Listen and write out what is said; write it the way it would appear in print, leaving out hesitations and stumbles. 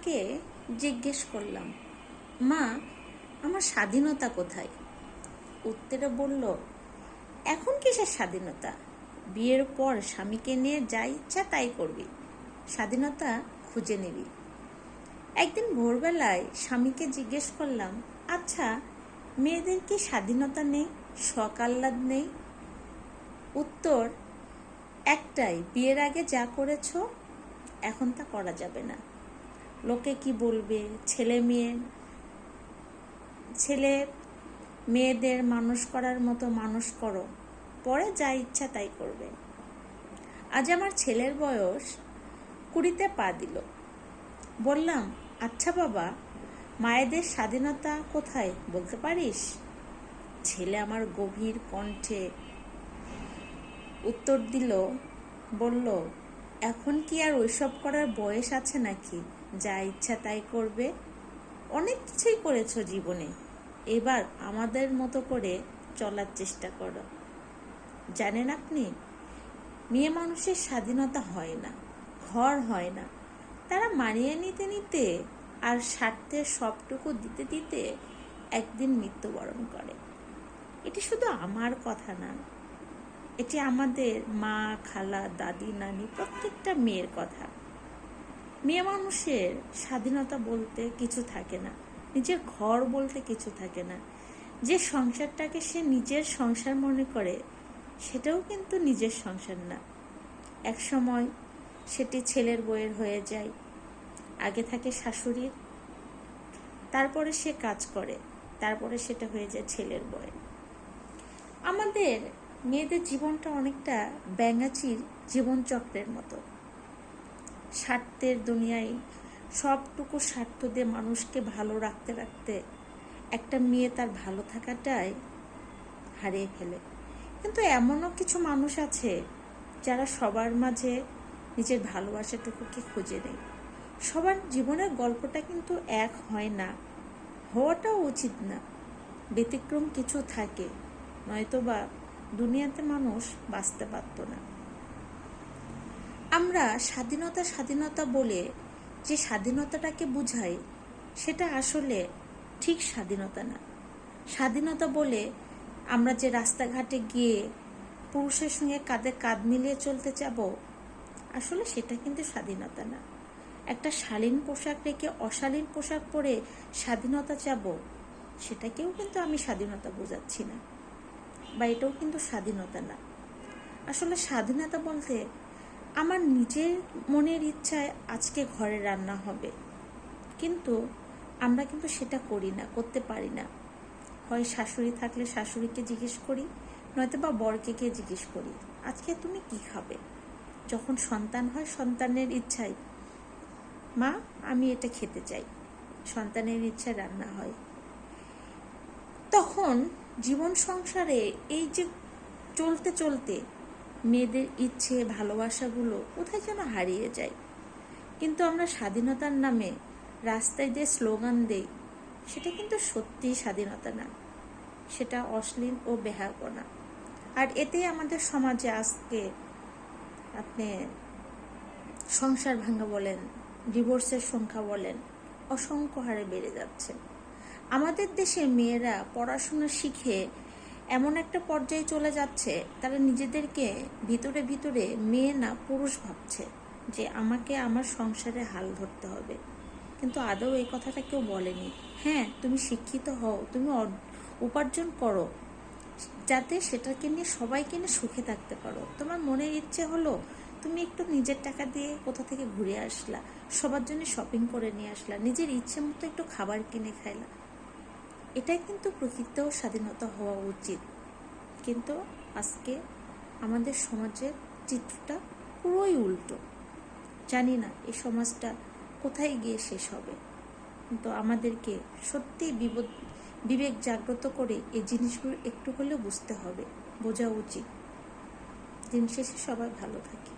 মাকে জিজ্ঞেস করলাম, মা আমার স্বাধীনতা কোথায়? উত্তরে বলল, এখন কিসের স্বাধীনতা? বিয়ের পর স্বামীকে নিয়ে যা ইচ্ছা তাই করবি, স্বাধীনতা খুঁজে নিবি। একদিন ভোরবেলায় স্বামীকে জিজ্ঞেস করলাম, আচ্ছা মেয়েদের কি স্বাধীনতা নেই, শখ আহ্লাদ নেই? উত্তর একটাই, বিয়ের আগে যা করেছো এখন তা করা যাবে না। লোকে কি বলবে? ছেলে মেয়েদের মানুষ করার মতো মানুষ করো, পরে যা ইচ্ছা তাই করবে। আজ আমার ছেলের বয়স 20-তে পা দিল। বললাম, আচ্ছা বাবা, মায়েদের স্বাধীনতা কোথায় বলতে পারিস? ছেলে আমার গভীর কণ্ঠে উত্তর দিল, বলল, এখন কি আর ওইসব করার বয়স আছে নাকি? যা ইচ্ছা তাই করবে। অনেক কিছুই করেছো জীবনে, এবার আমাদের মতো করে চলার চেষ্টা করো। জানেন আপনি, মেয়ে মানুষের স্বাধীনতা হয় না, ঘর হয় না, তারা মানিয়ে নিতে নিতে আর স্বার্থের সবটুকু দিতে দিতে একদিন মৃত্যুবরণ করে। এটি শুধু আমার কথা না, এটি আমাদের মা, খালা, দাদি, নানি প্রত্যেকটা মেয়ের কথা। মেয়ে মানুষের স্বাধীনতা বলতে কিছু থাকে না, নিজের ঘর বলতে কিছু থাকে না। যে সংসারটাকে সে নিজের সংসার মনে করে সেটাও কিন্তু নিজের সংসার না। এক সময় সেটি ছেলের বউয়ের হয়ে যায়। আগে থাকে শাশুড়ির, তারপরে সে কাজ করে, তারপরে সেটা হয়ে যায় ছেলের বউয়ের। আমাদের মেয়েদের জীবনটা অনেকটা ব্যাঙাচির জীবনচক্রের মতো। স্বার্থের দুনিয়ায় সবটুকু স্বার্থ দিয়ে মানুষকে ভালো রাখতে রাখতে একটা মেয়ে তার ভালো থাকাটাই হারিয়ে ফেলে। কিন্তু এমনও কিছু মানুষ আছে যারা সবার মাঝে নিজের ভালোবাসাটুকুকে খুঁজে নেয়। সবার জীবনের গল্পটা কিন্তু এক হয় না, হওয়াটাও উচিত না। ব্যতিক্রম কিছু থাকে, নয়তোবা দুনিয়াতে মানুষ বাঁচতে পারত না। আমরা স্বাধীনতা স্বাধীনতা বলে যে স্বাধীনতাটাকে বুঝাই, সেটা আসলে ঠিক স্বাধীনতা না। স্বাধীনতা বলে আমরা যে রাস্তাঘাটে গিয়ে পুরুষের সঙ্গে কাঁধে কাঁধ মিলিয়ে চলতে যাব, আসলে সেটা কিন্তু স্বাধীনতা না। একটা শালীন পোশাক রেখে অশালীন পোশাক পরে স্বাধীনতা চাব, সেটাকেও কিন্তু আমি স্বাধীনতা বোঝাচ্ছি না, বা এটাও কিন্তু স্বাধীনতা না। আসলে স্বাধীনতা বলতে আমার নিজের মনের ইচ্ছায় আজকে ঘরে রান্না হবে, কিন্তু আমরা কিন্তু সেটা করি না, করতে পারি না। হয় শাশুড়ি থাকলে শাশুড়িকে জিজ্ঞেস করি, নয়তো বা বরকে গিয়ে জিজ্ঞেস করি, আজকে তুমি কি খাবে? যখন সন্তান হয়, সন্তানের ইচ্ছায়, মা আমি এটা খেতে চাই, সন্তানের ইচ্ছায় রান্না হয়। তখন জীবন সংসারে এই যে চলতে চলতে মেয়েদের ইচ্ছে ভালোবাসাগুলো কোথায় যেন হারিয়ে যায়। কিন্তু আমরা স্বাধীনতার নামে রাস্তায় যে স্লোগান দেই, সেটা কিন্তু সত্যিই স্বাধীনতা না, সেটা অশ্লীল ও বেহায়াপনা। আর এতেই আমাদের সমাজে আজকে আপনি সংসার ভাঙা বলেন, ডিভোর্সের সংখ্যা বলেন, অসংখ্য হারে বেড়ে যাচ্ছে। আমাদের দেশে মেয়েরা পড়াশোনা শিখে এমন একটা পর্যায়ে চলে যাচ্ছে, তারা নিজেদেরকে ভিতরে ভিতরে মেয়ে না পুরুষ ভাবছে, যে আমাকে আমার সংসারে হাল ধরতে হবে। কিন্তু আদৌ এই কথাটা কেউ বলেনি। হ্যাঁ, তুমি শিক্ষিত হও, তুমি উপার্জন করো, যাতে সেটাকে নিয়ে সবাইকে নিয়ে সুখে থাকতে পারো। তোমার মনের ইচ্ছে হলো তুমি একটু নিজের টাকা দিয়ে কোথা থেকে ঘুরে আসলা, সবার জন্য শপিং করে নিয়ে আসলা, নিজের ইচ্ছে মতো একটু খাবার কিনে খাইলা, এটাই কিন্তু প্রকৃত স্বাধীনতা হওয়া উচিত। কিন্তু আজকে আমাদের সমাজের চিত্রটা পুরোই উল্টো। জানি না এই সমাজটা কোথায় গিয়ে শেষ হবে, কিন্তু আমাদেরকে সত্যিই বিবেক জাগ্রত করে এই জিনিসগুলো একটু হলেও বুঝতে হবে, বোঝা উচিত। দিন শেষে সবাই ভালো থাকে।